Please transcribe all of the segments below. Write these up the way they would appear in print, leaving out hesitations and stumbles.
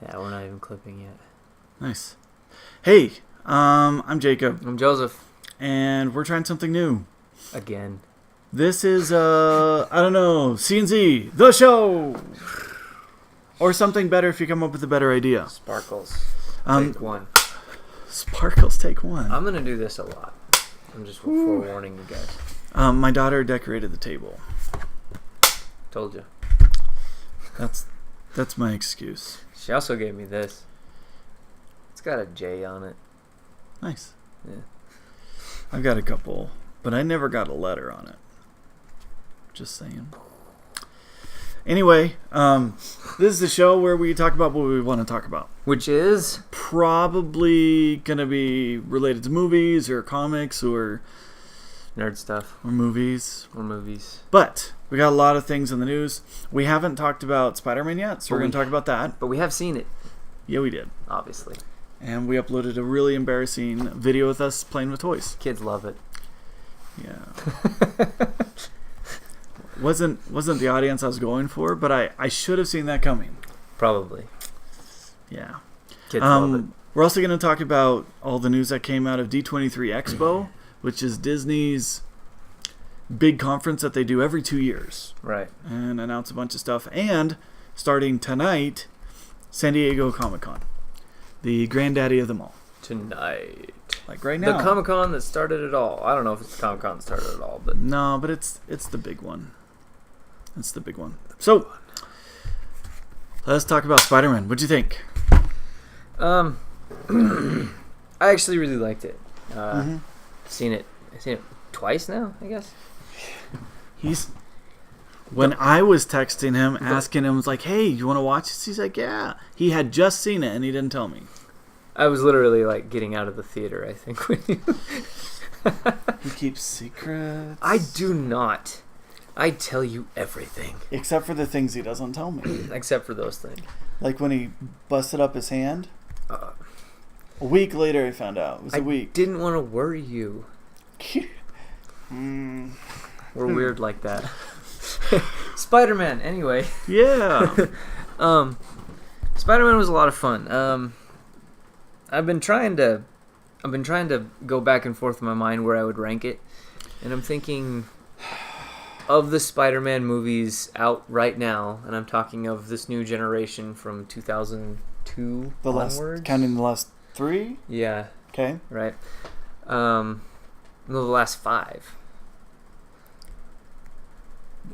Yeah, we're not even clipping yet. Nice. Hey, I'm Jacob. I'm Joseph. And we're trying something new. Again. This is, I don't know, C&Z, the show! Or something better if you come up with a better idea. Sparkles. Take one. Sparkles, take one. I'm going to do this a lot. I'm just forewarning you guys. My daughter decorated the table. Told you. That's my excuse. She also gave me this. It's got a J on it. Nice. Yeah. I've got a couple, but I never got a letter on it. Just saying. Anyway, this is the show where we talk about what we want to talk about. Which is? Probably going to be related to movies or comics or... nerd stuff. Or movies. But we got a lot of things in the news. We haven't talked about SpiderMan yet, so we're going to talk about that. But we have seen it. Yeah, we did. Obviously. And we uploaded a really embarrassing video with us playing with toys. Kids love it. Yeah. wasn't the audience I was going for, but I should have seen that coming. Probably. Yeah. Kids love it. We're also going to talk about all the news that came out of D23 Expo, which is Disney's big conference that they do every 2 years. Right. And announce a bunch of stuff. And starting tonight, San Diego ComicCon. The granddaddy of them all. Tonight. Like right now. The Comic-Con that started it all. I don't know if it's the Comic-Con that started it all, but... No, but it's the big one. It's the big one. So, let's talk about Spider-Man. What'd you think? I actually really liked it. Mm-hmm. I've seen it twice now, I guess. When I was texting him, asking him, was like, hey, you want to watch this? He's like, yeah. He had just seen it, and he didn't tell me. I was literally, like, getting out of the theater, I think. When you... He keeps secrets. I do not. I tell you everything. Except for the things he doesn't tell me. Except for those things. Like when he busted up his hand. A week later, I found out. It was a week. I didn't want to worry you. We're weird like that. Spider-Man, anyway. Yeah. Spider-Man was a lot of fun. I've been trying to go back and forth in my mind where I would rank it, and I'm thinking of the Spider-Man movies out right now, and I'm talking of this new generation from 2002 onwards. Counting the last 3? Yeah. Okay. Right. No, the last 5.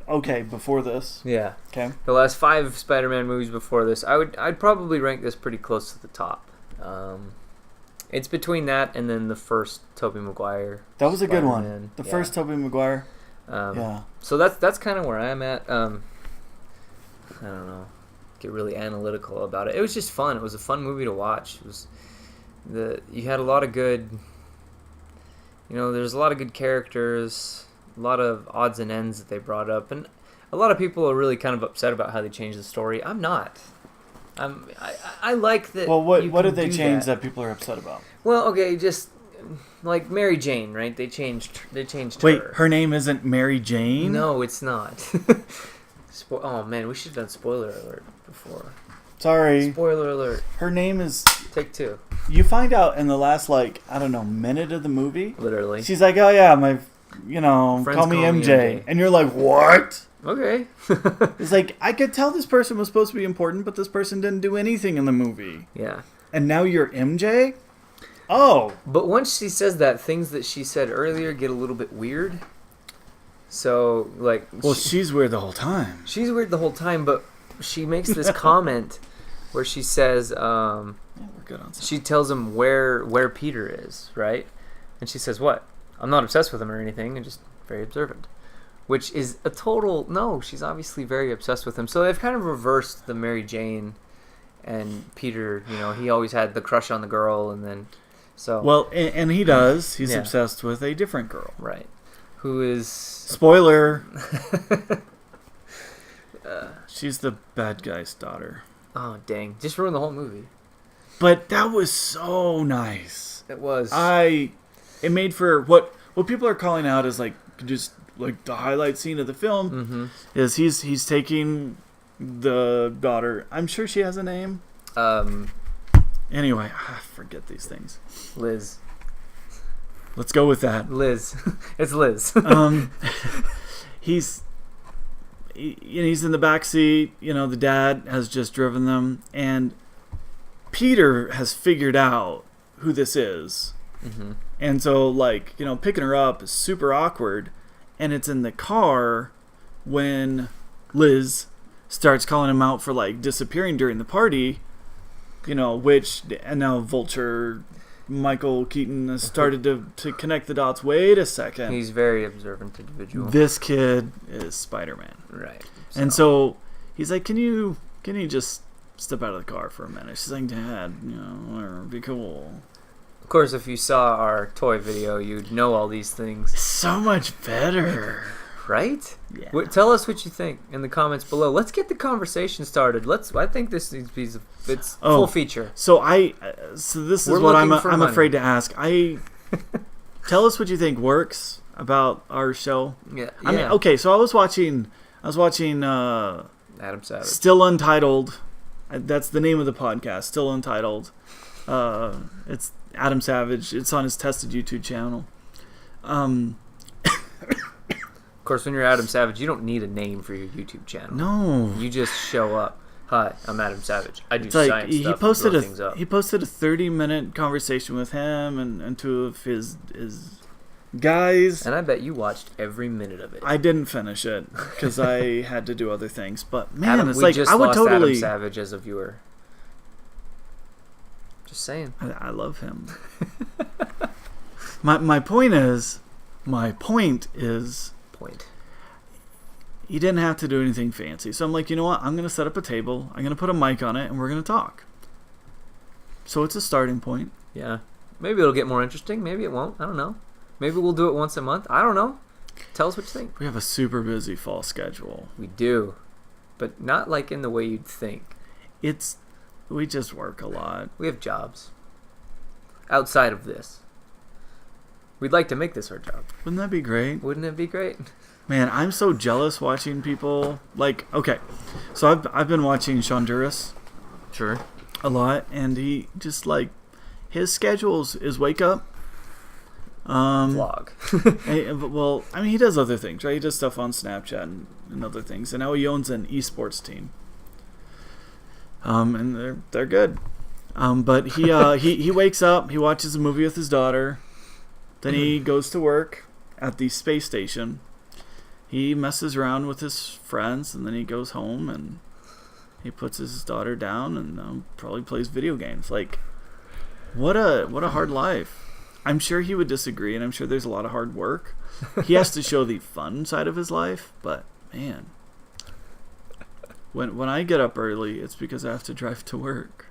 Okay, before this. Yeah. Okay. The last 5 Spider-Man movies before this, I'd probably rank this pretty close to the top. It's between that and then the first Tobey Maguire. That was a good Spider-Man. one. The first Tobey Maguire. Yeah. So that's kind of where I'm at. I don't know. Get really analytical about it. It was just fun. It was a fun movie to watch. It was you had a lot of good. There's a lot of good characters. A lot of odds and ends that they brought up, and a lot of people are really kind of upset about how they changed the story. I'm not. I like that. Well, what did they change that people are upset about? Well, okay, just like Mary Jane, right? They changed Wait, her. her name isn't Mary Jane? No, it's not. Oh man, we should have done spoiler alert before. Sorry. Spoiler alert. Her name is... Take 2. You find out in the last, minute of the movie. Literally. She's like, oh yeah, my... Friends call me MJ. And you're like, what? Okay. It's like, I could tell this person was supposed to be important, but this person didn't do anything in the movie. Yeah. And now you're MJ? Oh. But once she says that, things that she said earlier get a little bit weird. So, like... Well, she's weird the whole time. She's weird the whole time, but she makes this comment where she says... we're good on she tells him where Peter is, right? And she says, what? I'm not obsessed with him or anything. I'm just very observant. Which is a total... No, she's obviously very obsessed with him. So they've kind of reversed the Mary Jane and Peter. He always had the crush on the girl, and then... So... Well, and he does. He's obsessed with a different girl. Right. Who is... Spoiler! She's the bad guy's daughter. Oh, dang. Just ruined the whole movie. But that was so nice. It was. It made for what people are calling out as just the highlight scene of the film is he's taking the daughter. I'm sure she has a name. Anyway, I forget these things. Liz. Let's go with that. Liz. It's Liz. He's in the back seat. You know, the dad has just driven them, and Peter has figured out who this is. Mm-hmm. And so, like, you know, picking her up is super awkward, and it's in the car when Liz starts calling him out for, like, disappearing during the party, you know, and now Vulture, Michael Keaton has started to connect the dots. Wait a second. He's a very observant individual. This kid is Spider-Man. Right. And so he's like, can you just step out of the car for a minute? She's like, Dad, you know, it'd be cool. Of course, if you saw our toy video, you'd know all these things. So much better. Right? Yeah. Tell us what you think in the comments below. Let's get the conversation started. I think this needs to be full feature. So this is what I'm afraid to ask. Tell us what you think works about our show. Yeah. I mean, okay, so I was watching Adam Savage. Still Untitled. That's the name of the podcast, Still Untitled. It's Adam Savage. It's on his Tested YouTube channel. Of course, when you're Adam Savage, you don't need a name for your YouTube channel. No. You just show up. Hi, I'm Adam Savage. I do like science stuff. He posted a 30-minute conversation with him and two of his guys. And I bet you watched every minute of it. I didn't finish it because I had to do other things. But man, Adam, it's we like just I would lost totally. Adam Savage as a viewer. Just saying. I love him. My point is. He didn't have to do anything fancy. So I'm like, you know what? I'm going to set up a table. I'm going to put a mic on it, and we're going to talk. So it's a starting point. Yeah. Maybe it'll get more interesting. Maybe it won't. I don't know. Maybe we'll do it once a month. I don't know. Tell us what you think. We have a super busy fall schedule. We do. But not like in the way you'd think. We just work a lot. We have jobs. Outside of this. We'd like to make this our job. Wouldn't that be great? Wouldn't it be great? Man, I'm so jealous watching people like. Okay, so I've been watching Shonduras, Sure. a lot, and he just like his schedules is wake up. Vlog. Well, I mean, he does other things, right? He does stuff on Snapchat and other things, and now he owns an esports team. And they're good. But he wakes up, he watches a movie with his daughter, then he goes to work at the space station. He messes around with his friends, and then he goes home and he puts his daughter down and probably plays video games. Like, what a hard life. I'm sure he would disagree, and I'm sure there's a lot of hard work. He has to show the fun side of his life, but man, when I get up early, it's because I have to drive to work.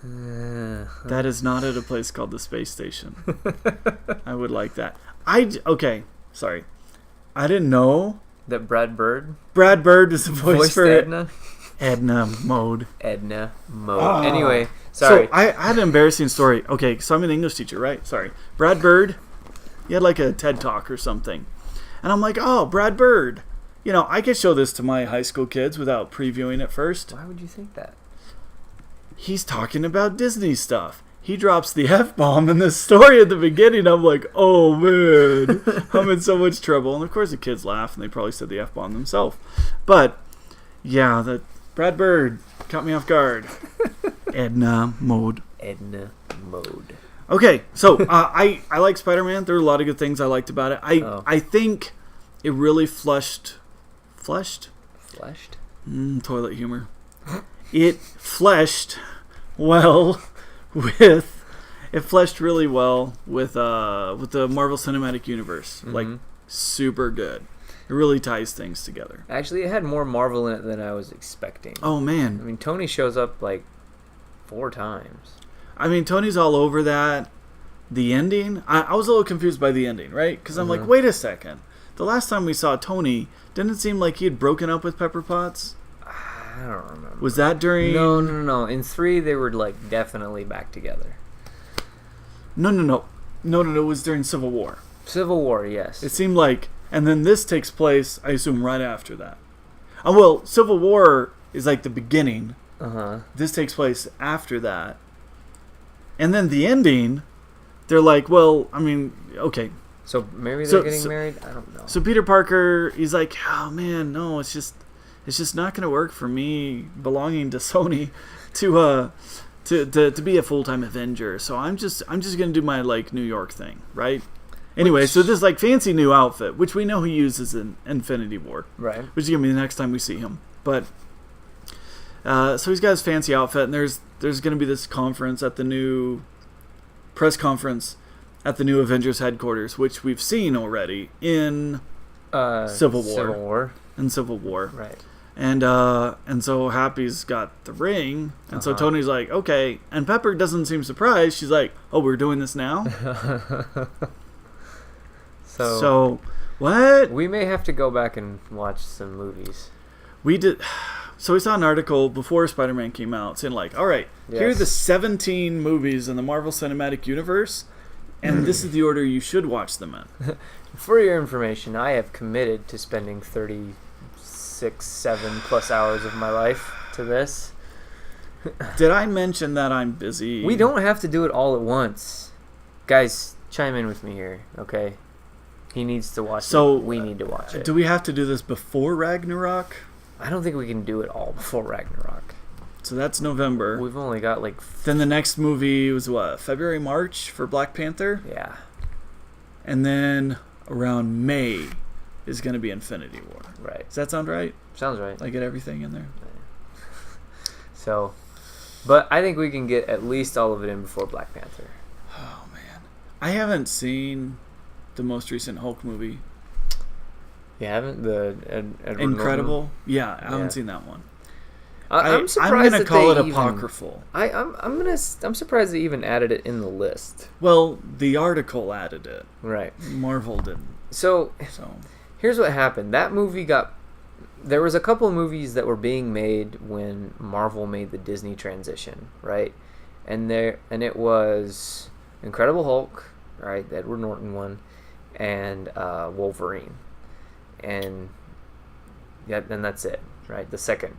That is not at a place called the space station. I would like that. Okay, sorry. I didn't know that Brad Bird was the voice for Edna. Edna Mode. Edna Mode. Anyway, sorry. So I had an embarrassing story. Okay, so I'm an English teacher, right? Sorry. Brad Bird, he had like a TED Talk or something. And I'm like, oh, Brad Bird. You know, I could show this to my high school kids without previewing it first. Why would you think that? He's talking about Disney stuff. He drops the F-bomb in this story at the beginning. I'm like, oh, man, I'm in so much trouble. And, of course, the kids laugh, and they probably said the F-bomb themselves. But, yeah, the Brad Bird caught me off guard. Edna Mode. Edna Mode. Okay, so I like Spider-Man. There are a lot of good things I liked about it. I think it really fleshed? Toilet humor. It fleshed well it fleshed really well with the Marvel Cinematic Universe. Mm-hmm. Like, super good. It really ties things together. Actually, it had more Marvel in it than I was expecting. Oh, man. I mean, Tony shows up like 4 times. I mean, Tony's all over that. The ending, I was a little confused by the ending, right? Because I'm like, wait a second. The last time we saw Tony, didn't it seem like he had broken up with Pepper Potts? I don't remember. Was that during... No. In 3, they were like definitely back together. No. It was during Civil War. Civil War, yes. It seemed like... And then this takes place, I assume, right after that. Well, Civil War is like the beginning, This takes place after that. And then the ending, they're like, well, I mean, okay. So maybe they're getting married? I don't know. So Peter Parker, he's like, oh man, no, it's just not going to work for me belonging to Sony to be a full-time Avenger. So I'm just going to do my like New York thing, right? Anyway, so this like fancy new outfit, which we know he uses in Infinity War. Right. Which is going to be the next time we see him. But so he's got his fancy outfit, and there's going to be this conference at the new press conference at the new Avengers headquarters, which we've seen already in Civil War. In Civil War. Right. And so Happy's got the ring, and so Tony's like, okay. And Pepper doesn't seem surprised. She's like, oh, we're doing this now? So what? We may have to go back and watch some movies. We did. So we saw an article before Spider-Man came out saying like, all right, here are the 17 movies in the Marvel Cinematic Universe, and this is the order you should watch them in. For your information, I have committed to spending 36, 7 plus hours of my life to this. Did I mention that I'm busy? We don't have to do it all at once. Guys, chime in with me here, okay? He needs to watch it. We need to watch it. Do we have to do this before Ragnarok? I don't think we can do it all before Ragnarok. So that's November. We've only got Then the next movie was what? February, March for Black Panther? Yeah. And then around May is going to be Infinity War. Right. Does that sound right? Sounds right. I get everything in there? So, but I think we can get at least all of it in before Black Panther. Oh, man. I haven't seen the most recent Hulk movie. You haven't? The Incredible? Norton? Yeah, I haven't seen that one. I'm surprised I'm gonna that call they it apocryphal. I'm surprised they even added it in the list. Well, the article added it. Right. Marvel didn't. So here's what happened. That movie there was a couple of movies that were being made when Marvel made the Disney transition, right? And it was Incredible Hulk, right, the Edward Norton one, and Wolverine. And that's it, right? The second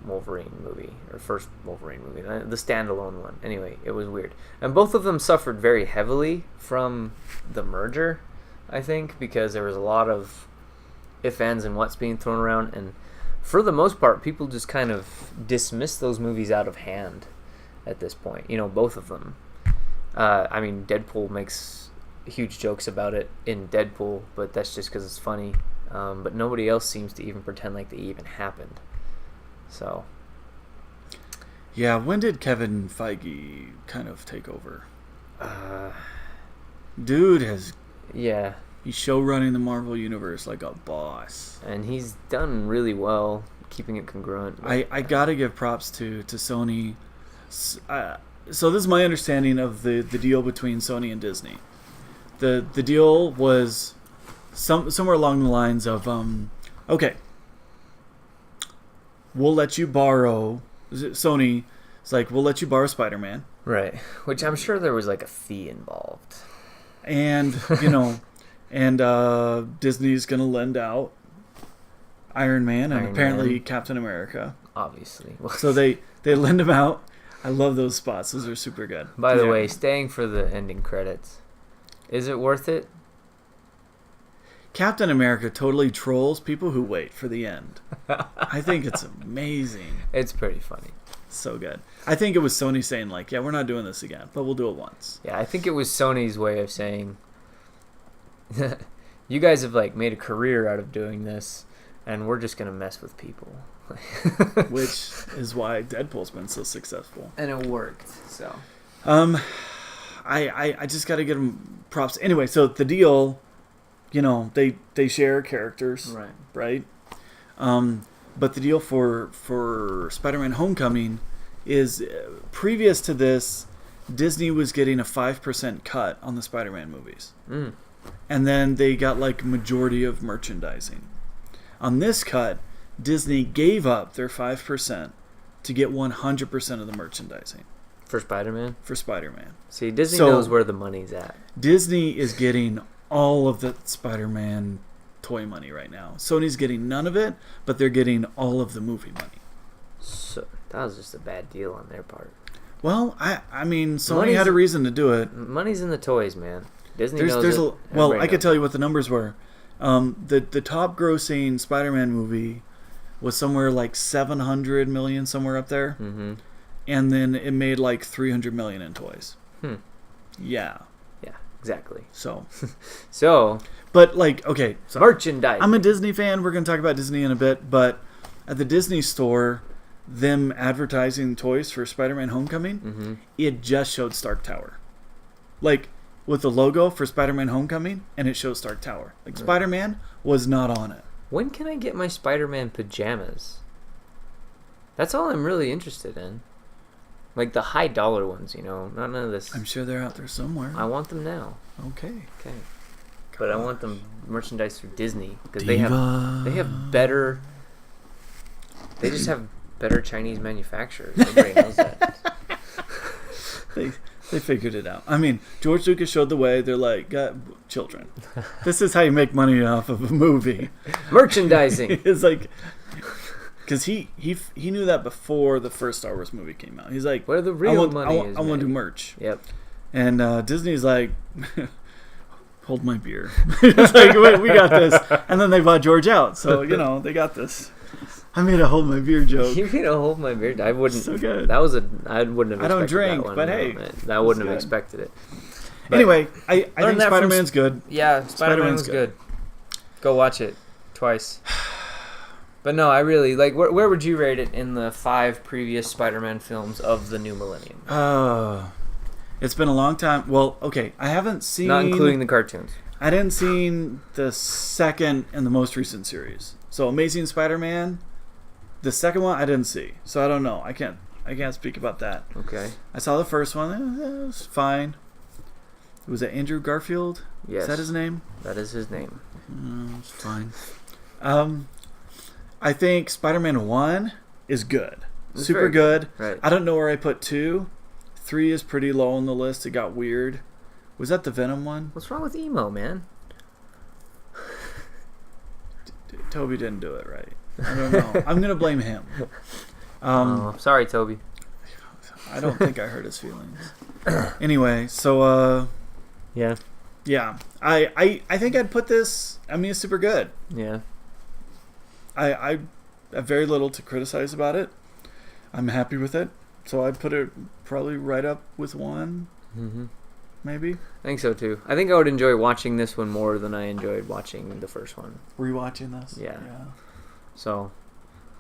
Wolverine movie, or first Wolverine movie, the standalone one. Anyway, it was weird. And both of them suffered very heavily from the merger, I think, because there was a lot of ifs, ands, and whats being thrown around. And for the most part, people just kind of dismiss those movies out of hand at this point. You know, both of them. I mean, Deadpool makes huge jokes about it in Deadpool, but that's just because it's funny. But nobody else seems to even pretend like they even happened. So. Yeah, when did Kevin Feige kind of take over? Dude has... Yeah. He's show running the Marvel Universe like a boss. And he's done really well keeping it congruent. I gotta give props to Sony. So this is my understanding of the deal between Sony and Disney. The deal was... somewhere along the lines of, okay, we'll let you borrow, Sony, it's like, we'll let you borrow Spider-Man. Right, which I'm sure there was like a fee involved. And, and Disney's going to lend out Iron Man and apparently Captain America. Obviously. So they lend them out. I love those spots. Those are super good. By the way, staying for the ending credits, is it worth it? Captain America totally trolls people who wait for the end. I think it's amazing. It's pretty funny. So good. I think it was Sony saying like, yeah, we're not doing this again, but we'll do it once. Yeah, I think it was Sony's way of saying, you guys have like made a career out of doing this, and we're just going to mess with people. Which is why Deadpool's been so successful. And it worked, so. I just got to give them props. Anyway, so the deal... they share characters, right? But the deal for Spider-Man Homecoming is previous to this, Disney was getting a 5% cut on the Spider-Man movies. And then they got like majority of merchandising. On this cut, Disney gave up their 5% to get 100% of the merchandising. For Spider-Man? For Spider-Man. See, Disney knows where the money's at. Disney is getting all of the Spider-Man toy money right now. Sony's getting none of it, but they're getting all of the movie money. That was just a bad deal on their part. Well, I mean, Sony had a reason to do it. Money's in the toys, man. Disney knows it. Well, I could tell you what the numbers were. The top grossing Spider-Man movie was somewhere like 700 million, somewhere up there. Mm-hmm. And then it made like 300 million in toys. Yeah. Yeah, exactly. So. But like, okay. So merchandise. I'm a Disney fan. We're going to talk about Disney in a bit. But at the Disney store, them advertising toys for Spider-Man Homecoming, it just showed Stark Tower. Like, with the logo for Spider-Man Homecoming, and it shows Stark Tower. Like, Spider-Man was not on it. When can I get my Spider-Man pajamas? That's all I'm really interested in. Like the high dollar ones, none of this. I'm sure they're out there somewhere. I want them now. Okay. But I want them merchandise through Disney because they have better. They just have better Chinese manufacturers. Everybody knows that. They figured it out. I mean, George Lucas showed the way. They're like, children, this is how you make money off of a movie. Merchandising. It's like, because he knew that before the first Star Wars movie came out. He's like, where the real money is. I want to do merch. Yep. And Disney's like, hold my beer. It's like, wait, we got this. And then they bought George out, so they got this. I made a hold my beer joke. You made a hold my beer. I wouldn't. So good. I wouldn't have expected I don't drink, that one. but hey, I wouldn't have expected it. But anyway, I think Spider-Man's good. Yeah, Spider-Man was good. Go watch it twice. But no, I really like. Where would you rate it in the 5 previous Spider-Man films of the new millennium? It's been a long time. Well, okay, I haven't seen. Not including the cartoons. I didn't see the second and the most recent series. So Amazing Spider-Man, the second one I didn't see. So I don't know. I can't speak about that. Okay. I saw the first one. It was fine. Was it Andrew Garfield? Yes. Is that his name? That is his name. It's fine. I think Spider-Man 1 is good. Super good. Right. I don't know where I put 2. 3 is pretty low on the list. It got weird. Was that the Venom one? What's wrong with emo, man? Toby didn't do it right. I don't know. I'm going to blame him. Sorry, Toby. I don't think I hurt his feelings. Anyway, so yeah. I think I'd put this. I mean, it's super good. Yeah. I have very little to criticize about it. I'm happy with it, so I'd put it probably right up with 1. Maybe. I think so too. I think I would enjoy watching this one more than I enjoyed watching the first one. Rewatching this. Yeah. So.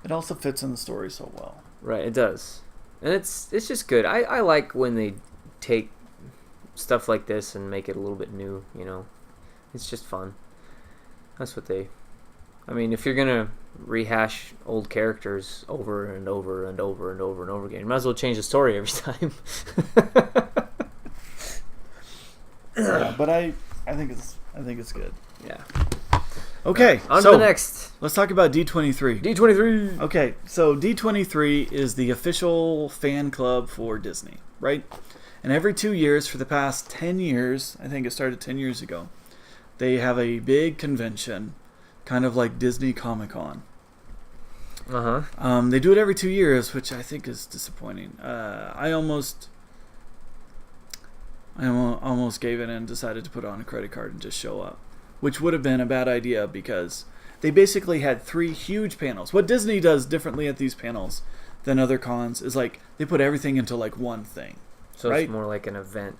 It also fits in the story so well. Right, it does. And it's just good. I like when they take stuff like this and make it a little bit new, It's just fun. That's what they... I mean, if you're going to rehash old characters over and over and over and over and over again, you might as well change the story every time. Yeah, but I think it's good. Yeah. Okay, on to the next. Let's talk about D23. D23. Okay, so D23 is the official fan club for Disney, right? And every 2 years for the past 10 years, I think it started 10 years ago, they have a big convention, kind of like Disney ComicCon. They do it every 2 years, which I think is disappointing. I almost gave in and decided to put on a credit card and just show up, which would have been a bad idea because they basically had 3 huge panels. What Disney does differently at these panels than other cons is like they put everything into like one thing. So right? It's more like an event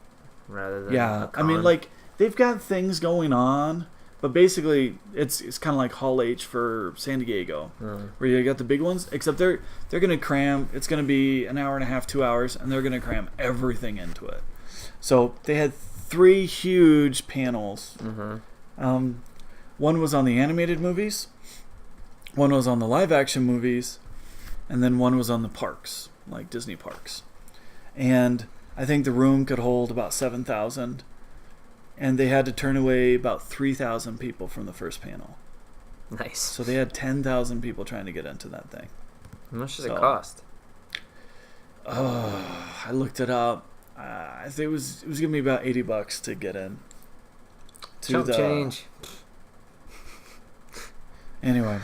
rather than a con. I mean, like they've got things going on, but basically it's kind of like Hall H for San Diego, where you got the big ones. Except they're gonna cram. It's gonna be an hour and a half, 2 hours, and they're gonna cram everything into it. So they had 3 huge panels. One was on the animated movies, one was on the live action movies, and then one was on the parks, like Disney parks. And I think the room could hold about 7,000, and they had to turn away about 3,000 people from the first panel. Nice. So they had 10,000 people trying to get into that thing. How much does it cost? I looked it up. I think it was gonna be about $80 to get in. Chump change. Anyway,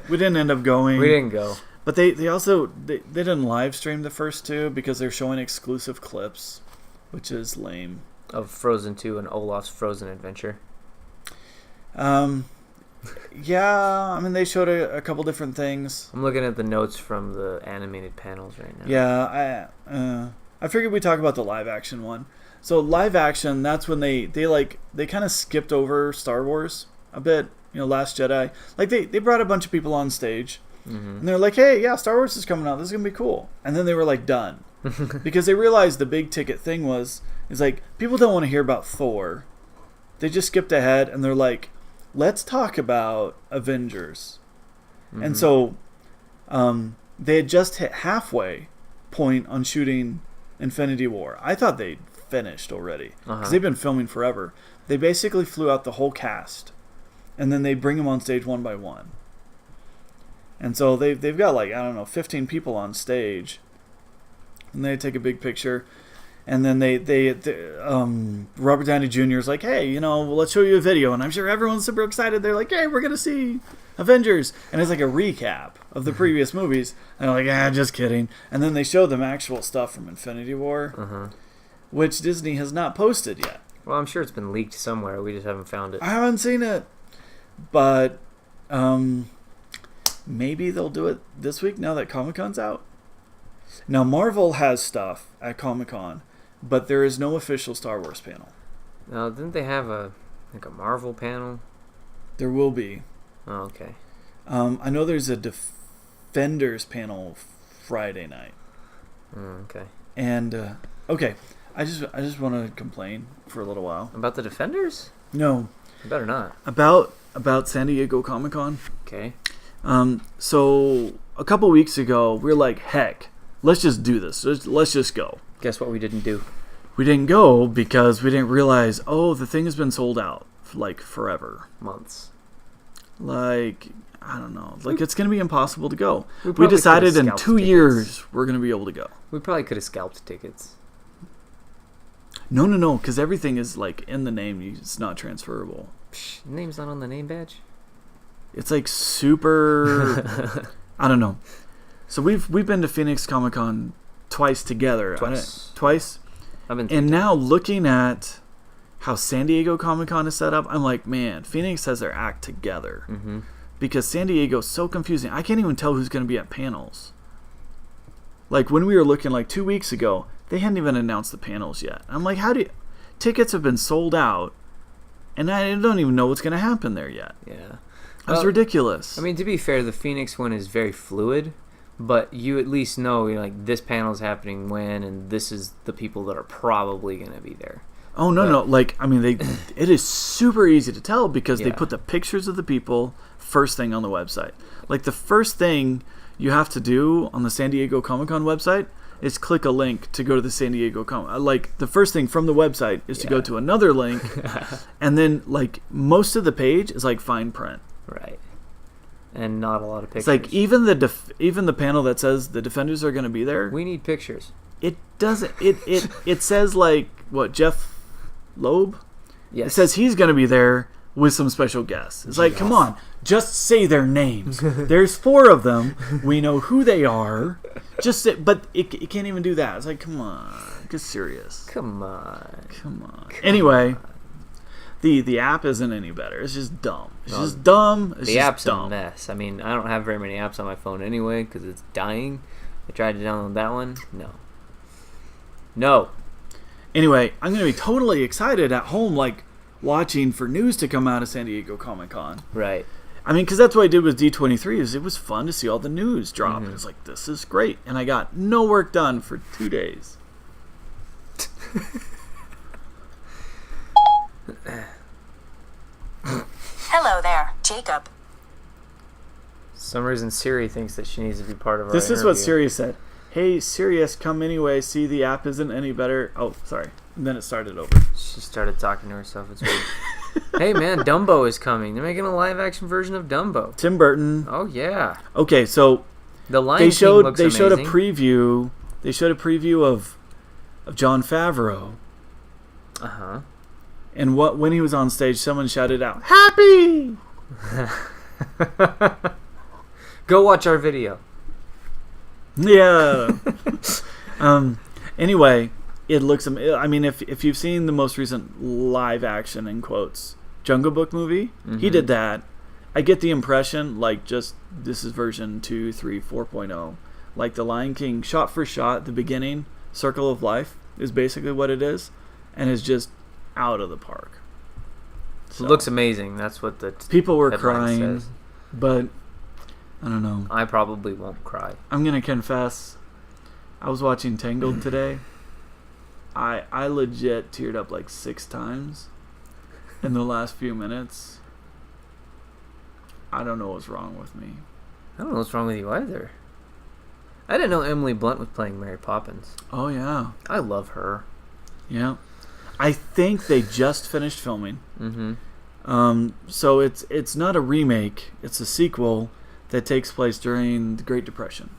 we didn't end up going. We didn't go. But they also they didn't live stream the first two because they're showing exclusive clips, which is lame. Of Frozen 2 and Olaf's Frozen Adventure. Yeah, I mean they showed a couple different things. I'm looking at the notes from the animated panels right now. Yeah, I figured we'd talk about the live action one. So live action, that's when they kind of skipped over Star Wars a bit. Last Jedi. Like they brought a bunch of people on stage, and they're like, "Hey, yeah, Star Wars is coming out. This is gonna be cool." And then they were like done because they realized the big ticket thing is like people don't want to hear about Thor. They just skipped ahead and they're like, "Let's talk about Avengers." And so they had just hit halfway point on shooting Infinity War. I thought they'd finished already because they've been filming forever. They basically flew out the whole cast, and then they bring them on stage one by one. And so they've got 15 people on stage, and they take a big picture, and then they Robert Downey Jr. is like, "Hey, let's show you a video," and I'm sure everyone's super excited. They're like, "Hey, we're gonna see Avengers," and it's like a recap of the previous movies. And they're like, just kidding. And then they show them actual stuff from Infinity War, which Disney has not posted yet. Well, I'm sure it's been leaked somewhere. We just haven't found it. I haven't seen it, but maybe they'll do it this week now that Comic-Con's out. Now, Marvel has stuff at Comic-Con, but there is no official Star Wars panel. Now, didn't they have a Marvel panel? There will be. Oh, okay. I know there's a Defenders panel Friday night. Okay. And okay, I just want to complain for a little while about the Defenders. No, you better not. About San Diego Comic-Con. Okay. So a couple weeks ago, we were like, heck, let's just do this. Let's just go. Guess what we didn't do? We didn't go because we didn't realize, the thing has been sold out like forever. Months. Like, I don't know. Like, it's going to be impossible to go. We decided in 2 years we're going to be able to go. We probably could have scalped tickets. No, because everything is like in the name. It's not transferable. Name's not on the name badge? It's like super... I don't know. So we've been to Phoenix Comic-Con twice together. Twice? I've been. And now looking at how San Diego Comic-Con is set up, I'm like, man, Phoenix has their act together. Mm-hmm. Because San Diego's so confusing. I can't even tell who's going to be at panels. Like, when we were looking like 2 weeks ago, they hadn't even announced the panels yet. I'm like, tickets have been sold out, and I don't even know what's going to happen there yet. Yeah. That's ridiculous. I mean, to be fair, the Phoenix one is very fluid, but you at least know, like, this panel's happening when, and this is the people that are probably going to be there. Oh, no. Like, I mean, it is super easy to tell because they put the pictures of the people first thing on the website. Like, the first thing you have to do on the San Diego Comic-Con website is click a link to go to the San Diego Like, the first thing from the website is to go to another link, and then, like, most of the page is, like, fine print. Right. And not a lot of pictures. It's like, even the panel that says the Defenders are going to be there... We need pictures. It doesn't... It says, like, what, Jeff Loeb? Yes. It says he's going to be there with some special guests. It's like, come on, just say their names. There's 4 of them. We know who they are. Just say, but it can't even do that. It's like, come on, get serious. Come on. Anyway, the app isn't any better. It's just dumb. It's just dumb. The app's a mess. I mean, I don't have very many apps on my phone anyway because it's dying. I tried to download that one. No. Anyway, I'm going to be totally excited at home, like, watching for news to come out of San Diego Comic-Con. Right. I mean, because that's what I did with D23, is it was fun to see all the news drop. Mm-hmm. It was like, this is great. And I got no work done for 2 days. Hello there, Jacob. For some reason, Siri thinks that she needs to be part of our This is interview. what Siri said. Hey, Sirius, come anyway. See, the app isn't any better. Oh, sorry. And then it started over. She started talking to herself. It's weird. Hey, man, Dumbo is coming. They're making a live-action version of Dumbo. Tim Burton. Oh, yeah. Okay, so the Lion King looks amazing. They showed a preview. They showed a preview of Jon Favreau. Uh-huh. And when he was on stage, someone shouted out, "Happy!" Go watch our video. Yeah. Anyway, it looks. I mean, if you've seen the most recent live action in quotes Jungle Book movie, he did that. I get the impression like just this is version 2, 3, 4.0. Like the Lion King, shot for shot, the beginning Circle of Life is basically what it is, and is just out of the park. So, it looks amazing. That's what the people were headline crying, says. but I don't know. I probably won't cry. I'm gonna confess, I was watching Tangled today. I legit teared up like 6 times in the last few minutes. I don't know what's wrong with me. I don't know what's wrong with you either. I didn't know Emily Blunt was playing Mary Poppins. Oh yeah, I love her. yeah. I think they just finished filming. So it's not a remake; it's a sequel that takes place during the Great Depression.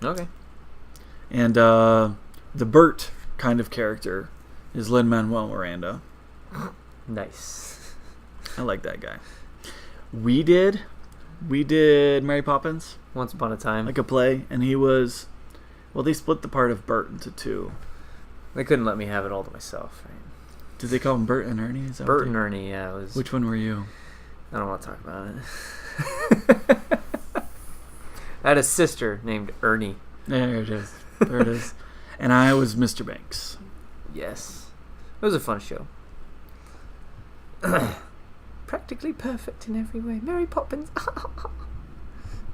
Okay. And the Bert kind of character is Lin-Manuel Miranda. Nice. I like that guy. We did Mary Poppins Once Upon a Time. like a play, and he was. Well, they split the part of Bert into 2. They couldn't let me have it all to myself. Right? Did they call him Bert and Ernie? Is that Bert what and they... Ernie, yeah. It was. Which one were you? I don't want to talk about it. I had a sister named Ernie. There it is. There it is. And I was Mr. Banks. Yes. It was a fun show. Practically perfect in every way. Mary Poppins.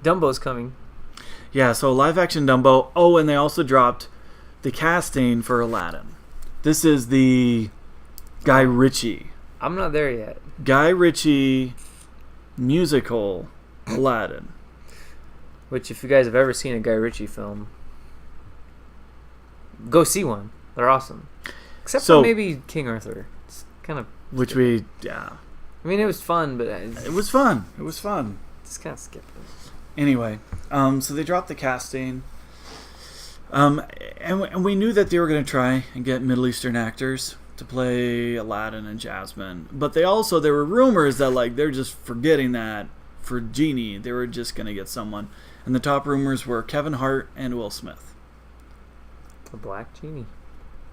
Dumbo's coming. Yeah, so live action Dumbo. Oh, and they also dropped the casting for Aladdin. This is the Guy Ritchie. I'm not there yet. Guy Ritchie musical Aladdin. Which, if you guys have ever seen a Guy Ritchie film, go see one. They're awesome. Except for maybe King Arthur. It's kind of... yeah. I mean, it was fun, but... It was fun. It was fun. Just kind of skip it. Anyway, so they dropped the casting. And we knew that they were going to try and get Middle Eastern actors to play Aladdin and Jasmine. But there were rumors that like they're just forgetting that for Genie, they were just going to get someone. And the top rumors were Kevin Hart and Will Smith. A black genie.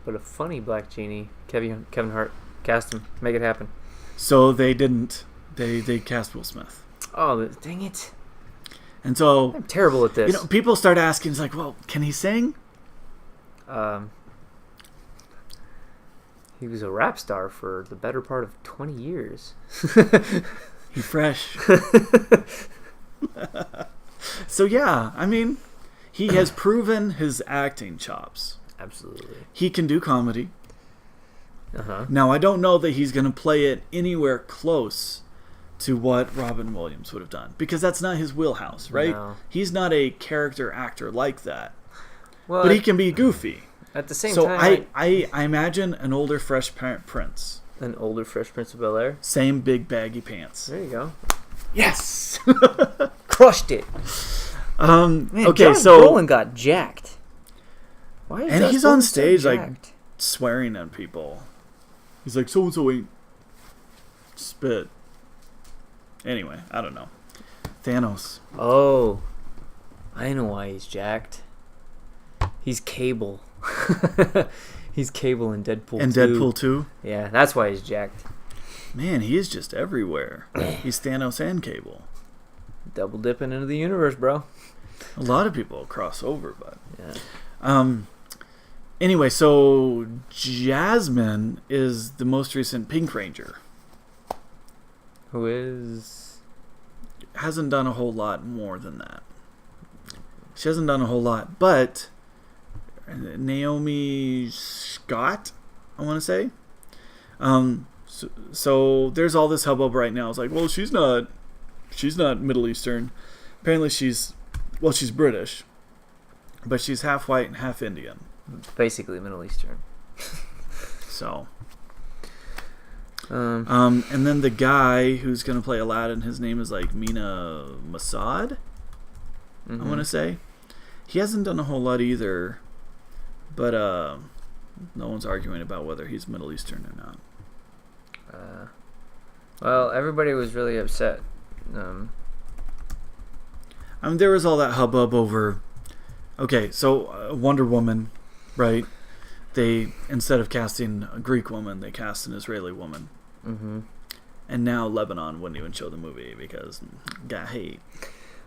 But a funny black genie. Kevin Hart. Cast him. Make it happen. So they didn't. They cast Will Smith. Oh, dang it. And so... I'm terrible at this. People start asking, it's like, well, can he sing? He was a rap star for the better part of 20 years. He fresh. So yeah, I mean, he has proven his acting chops. Absolutely. He can do comedy. Uh-huh. Now, I don't know that he's going to play it anywhere close to what Robin Williams would have done, because that's not his wheelhouse, right? No. He's not a character actor like that. Well, but he can be goofy. At the same so time... I imagine an older Fresh Prince. An older Fresh Prince of Bel-Air? Same big baggy pants. There you go. Yes! Crushed it. Man, okay, Josh Brolin got jacked. Why is and Josh he's on Brolin stage so like jacked? swearing at people. He's like, so-and-so ain't spit. Anyway, I don't know. Thanos. Oh. I know why he's jacked. He's Cable. He's Cable in Deadpool 2. And Deadpool 2? Yeah, that's why he's jacked. Man, he is just everywhere. He's Thanos and Cable. Double dipping into the universe, bro. A lot of people cross over, but... Yeah. Anyway, so Jasmine is the most recent Pink Ranger. Who is... Hasn't done a whole lot more than that. She hasn't done a whole lot, but Naomi Scott, I want to say. So there's all this hubbub right now. It's like, well, she's not Middle Eastern. Apparently she's British, but she's half white and half Indian. Basically Middle Eastern. So... and then the guy who's going to play Aladdin, his name is like Mina Masad, I want to say. He hasn't done a whole lot either, but no one's arguing about whether he's Middle Eastern or not. Well, everybody was really upset. I mean, there was all that hubbub over Okay, so Wonder Woman, right? They, instead of casting a Greek woman, they cast an Israeli woman. Mm-hmm. And now Lebanon wouldn't even show the movie because got hate.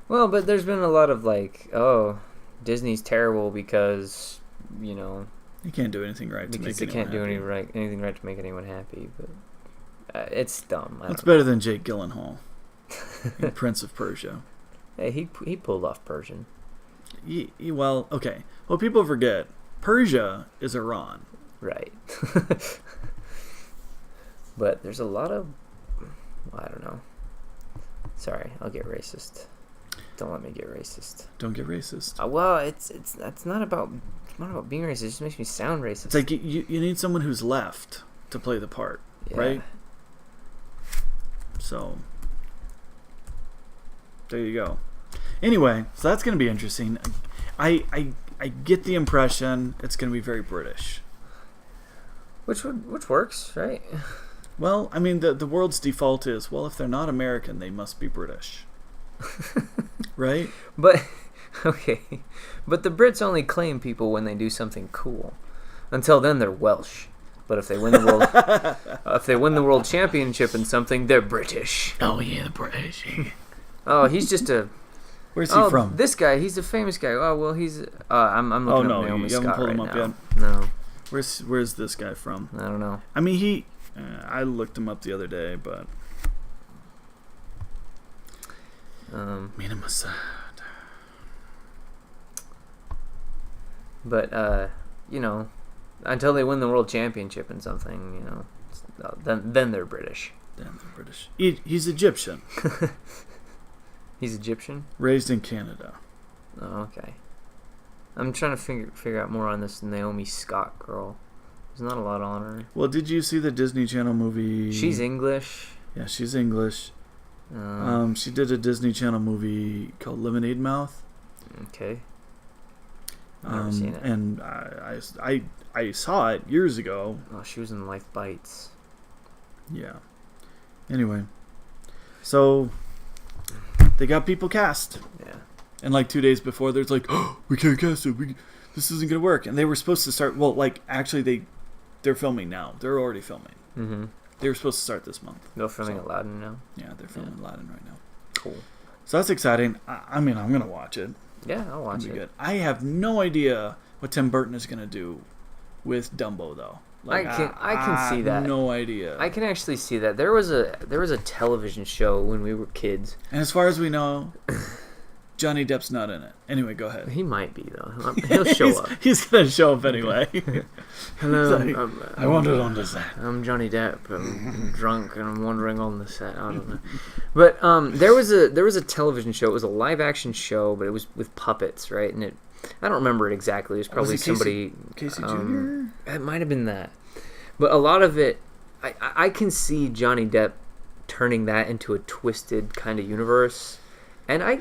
Well, but there's been a lot of like, oh, Disney's terrible because, you know, you can't do anything right to make because they anyone can't do happy. anything right to make anyone happy. But it's dumb. It's better than Jake Gyllenhaal in Prince of Persia. Hey, he pulled off Persian. Well, okay. Well, people forget Persia is Iran. Right. But there's a lot of, I don't know. Sorry, I'll get racist. Don't let me get racist. Don't get racist. Well, it's not about being racist. It just makes me sound racist. It's like you need someone who's left to play the part, right? So there you go. Anyway, so that's going to be interesting. I get the impression it's going to be very British. Which works, right? Well, I mean, the world's default is, well, if they're not American, they must be British. Right? But, okay. But the Brits only claim people when they do something cool. Until then, they're Welsh. But if they win the world championship in something, they're British. Oh, yeah, the British. Oh, he's just a... Where's he from? This guy, he's a famous guy. Oh, well, he's... I'm looking up Naomi you haven't Scott pulled him right up now. yet? No. Where's this guy from? I don't know. I mean, I looked him up the other day, but... Mina Masad. But, you know, until they win the world championship in something, you know, then they're British. Then they're British. He's Egyptian. He's Egyptian? Raised in Canada. Oh, okay. I'm trying to figure out more on this Naomi Scott girl. There's not a lot on her. Well, did you see the Disney Channel movie? She's English. Yeah, she's English. She did a Disney Channel movie called Lemonade Mouth. Okay. I've never seen it. And I saw it years ago. Oh, she was in Life Bites. Yeah. Anyway, so they got people cast. Yeah. And like 2 days before, there's like, oh, we can't cast it. This isn't gonna work. And they were supposed to start. Well, like actually, they're filming now. They're already filming. Mm-hmm. They were supposed to start this month. They're filming Aladdin now? Yeah, they're filming Aladdin right now. Cool. So that's exciting. I mean, I'm going to watch it. Yeah, I'll watch it. Good. I have no idea what Tim Burton is going to do with Dumbo, though. Like, I can see that. No idea. I can actually see that. There was a television show when we were kids. And as far as we know, Johnny Depp's not in it. Anyway, go ahead. He might be, though. He'll show up. He's going to show up anyway. Hello. Like, I wandered on the set. I'm Johnny Depp. I'm drunk and I'm wandering on the set. I don't know. But there was a television show. It was a live action show, but it was with puppets, right? And I don't remember it exactly. It was probably somebody. Casey Jr.? It might have been that. But a lot of it, I can see Johnny Depp turning that into a twisted kind of universe. And I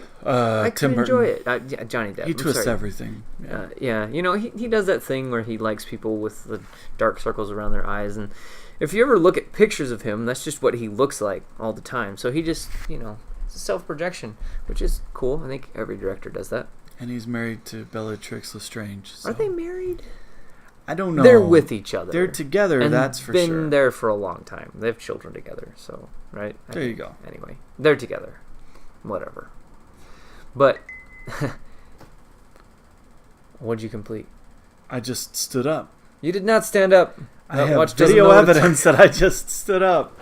can enjoy it. Johnny Depp. He twists everything. Yeah. Yeah, you know, he does that thing where he likes people with the dark circles around their eyes. And if you ever look at pictures of him, that's just what he looks like all the time. So he just, you know, it's a self-projection, which is cool. I think every director does that. And he's married to Bellatrix Lestrange. So. Are they married? I don't know. They're with each other. They're together, and that's for sure. Been there for a long time. They have children together, so, right? There you go. Anyway, they're together. Whatever. But, what'd you complete? I just stood up. You did not stand up. I have video evidence that I just stood up.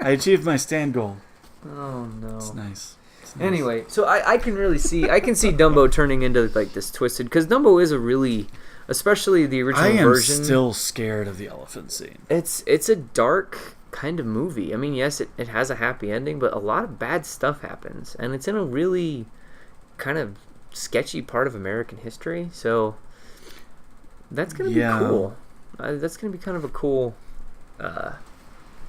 I achieved my stand goal. Oh, no. It's nice. Anyway, so I can really see, Dumbo turning into like this twisted, because Dumbo is a really, especially the original version. I am still scared of the elephant scene. It's a dark kind of movie. I mean, yes, it has a happy ending, but a lot of bad stuff happens, and it's in a really kind of sketchy part of American history, so that's gonna be cool. That's gonna be kind of a cool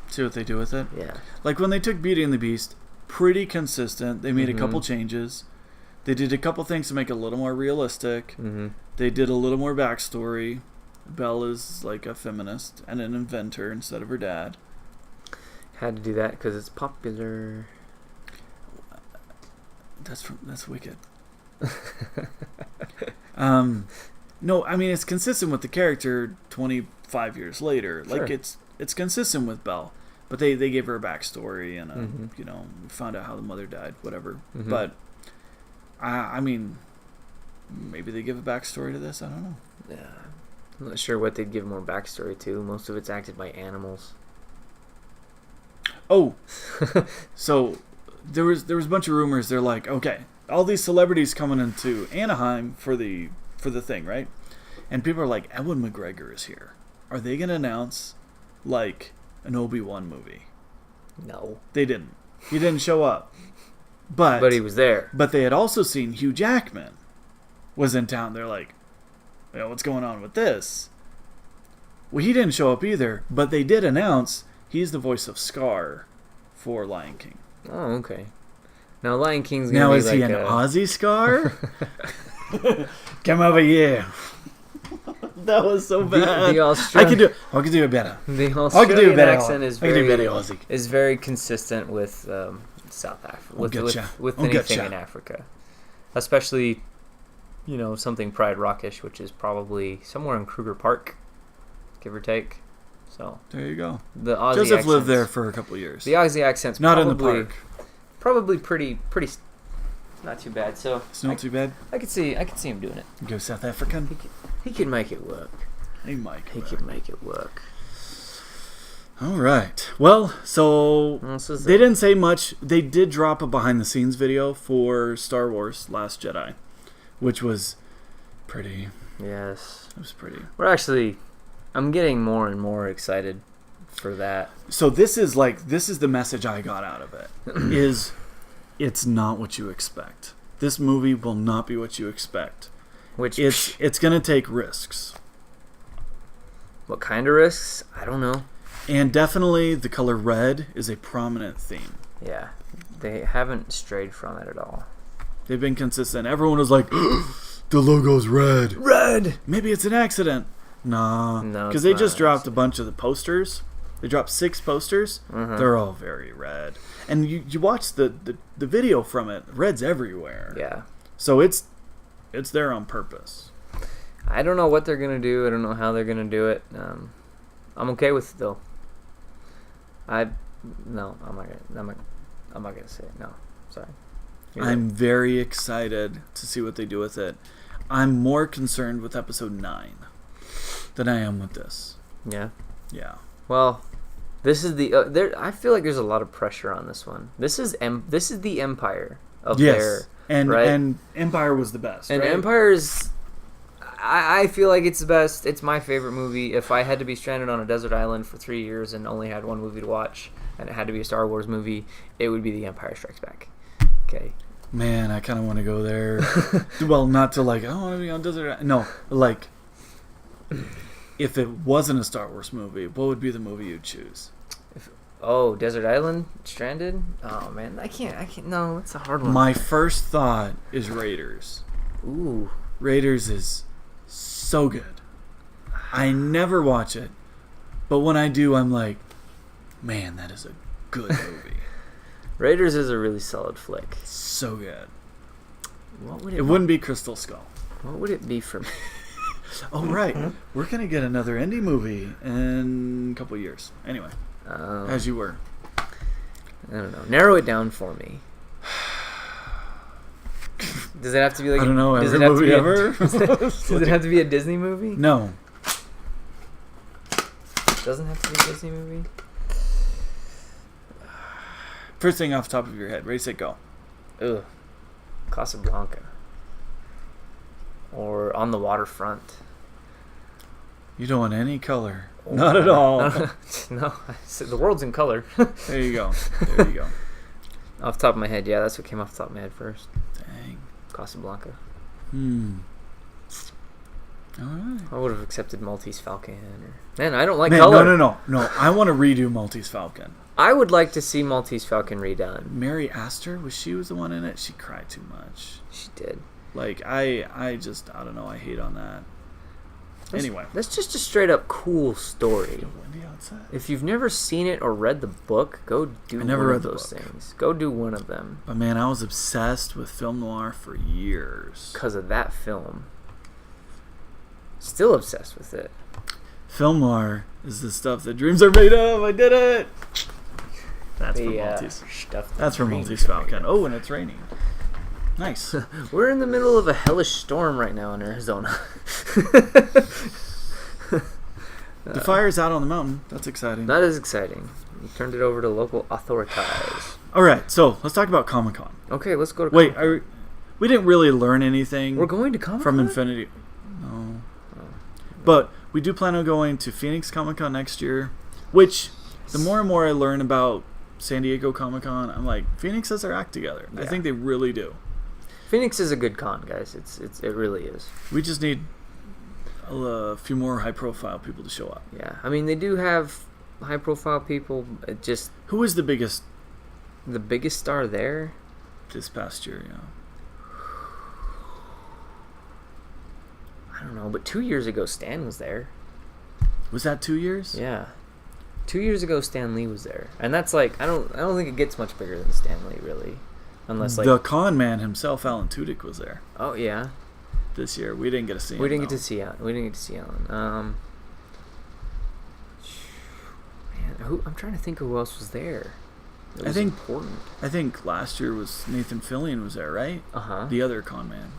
see what they do with it. Yeah, like when they took Beauty and the Beast, pretty consistent. They made a couple changes. They did a couple things to make it a little more realistic. They did a little more backstory. Belle is like a feminist and an inventor instead of her dad. Had to do that because it's popular. That's Wicked. No, I mean it's consistent with the character 25 years later. Sure. Like it's consistent with Belle, but they gave her a backstory and we found out how the mother died, whatever. Mm-hmm. But I mean, maybe they give a backstory to this. I don't know. Yeah, I'm not sure what they'd give more backstory to. Most of it's acted by animals. Oh, so there was a bunch of rumors. They're like, okay, all these celebrities coming into Anaheim for the thing, right? And people are like, Ewan McGregor is here. Are they gonna announce like an Obi-Wan movie? No, They didn't. He didn't show up. But he was there. But they had also seen Hugh Jackman was in town. They're like, what's going on with this? Well, he didn't show up either, but they did announce he's the voice of Scar for Lion King. Oh, okay. Now Lion King's gonna Now be is like he an Aussie Scar? Come over here. That was so bad. The I can do it better. The I can do Australian it better. accent is I can do very better Aussie. is very consistent with South Africa, with I'll anything getcha. in Africa, especially something Pride Rockish, which is probably somewhere in Kruger Park, give or take. So There you go. the Aussie Joseph accents, lived there for a couple of years. The Aussie accent's Not probably, in the park. Probably pretty not too bad. So It's not too bad. I could see him doing it. Go South African. He could make it work. Hey, Mike. He could make it work. All right. Well, so This is they it. didn't say much. They did drop a behind-the-scenes video for Star Wars: Last Jedi, which was pretty. Yes. It was pretty. I'm getting more and more excited for that. So this is the message I got out of it. It's not what you expect. This movie will not be what you expect. Which It's gonna take risks, what kind of risks? I don't know. and definitely the color red is a prominent theme. Yeah, they haven't strayed from it at all. They've been consistent. Everyone was like, "The logo's red. Red. Maybe it's an accident." Nah, No, because it's they not just an dropped a bunch of the posters. They dropped 6 posters. Mhm. They're all very red, and you watch the video from it. Red's everywhere. Yeah. So it's there on purpose. I don't know what they're gonna do. I don't know how they're gonna do it. I'm okay with it though. I'm not gonna say it. No, sorry. You're I'm very excited to see what they do with it. I'm more concerned with episode 9 than I am with this. right. Yeah. Yeah. Well, this is the. I feel like there's a lot of pressure on this one. This is the Empire of their. And right? and Empire was the best. And right? Empire's. I feel like it's the best. It's my favorite movie. If I had to be stranded on a desert island for 3 years and only had one movie to watch, and it had to be a Star Wars movie, it would be The Empire Strikes Back. Okay. Man, I kind of want to go there. Well, not to like, I want to be on desert island. No, like, if it wasn't a Star Wars movie, what would be the movie you'd choose? Oh, Desert Island? Stranded? Oh, man. I can't. No, it's a hard one. My first thought is Raiders. Ooh. Raiders is so good. I never watch it, but when I do, I'm like, man, that is a good movie. Raiders is a really solid flick. So good. What would It wouldn't be Crystal Skull. What would it be for me? Oh, right. We're going to get another indie movie in a couple years. Anyway, as you were. I don't know. Narrow it down for me. Does it have to be like? I don't know. Does Every it have to movie be ever? Does it have to be a Disney movie? No. Doesn't have to be a Disney movie. First thing off the top of your head. Ready, set, go. Ugh. Casablanca. Or On the Waterfront. You don't want any color. Oh, Not at all. No, I said the world's in color. There you go. There you go. Off the top of my head, yeah, that's what came off the top of my head first. Dang. Casablanca. All right. I would have accepted Maltese Falcon. Man, I don't like Man, color. No. I want to redo Maltese Falcon. I would like to see Maltese Falcon redone. Mary Astor, she was the one in it? She cried too much. She did. Like, I don't know. I hate on that. Anyway. That's just a straight up cool story. Windy outside. If you've never seen it or read the book, go do I never one read of the those book. things. Go do one of them. But man, I was obsessed with film noir for years. Because of that film. Still obsessed with it. Film noir is the stuff that dreams are made of. I did it! That's from Maltese. That's from Maltese Falcon. Oh, and it's raining. Nice. We're in the middle of a hellish storm right now in Arizona. The fire's out on the mountain. That's exciting. That is exciting. We turned it over to local authorities. All right, so let's talk about Comic-Con. Okay, let's go to Wait, Comic-Con. we didn't really learn anything. We're going to Comic-Con? From Infinity. No. But we do plan on going to Phoenix Comic-Con next year, which the more and more I learn about San Diego Comic-Con, I'm like, Phoenix has their act together. Yeah. I think they really do. Phoenix is a good con, guys. It really is. We just need a few more high-profile people to show up. Yeah, I mean, they do have high-profile people. It just who was the biggest star there this past year? Yeah, I don't know, but 2 years ago, Stan was there. Was that 2 years? Yeah, 2 years ago, Stan Lee was there, and that's like I don't think it gets much bigger than Stan Lee, really, unless like the con man himself, Alan Tudyk, was there. Oh yeah. This year we didn't get to see him. We didn't get to see Alan. Man, I'm trying to think of who else was there. That was important. I think last year was Nathan Fillion was there, right? Uh-huh. The other con man.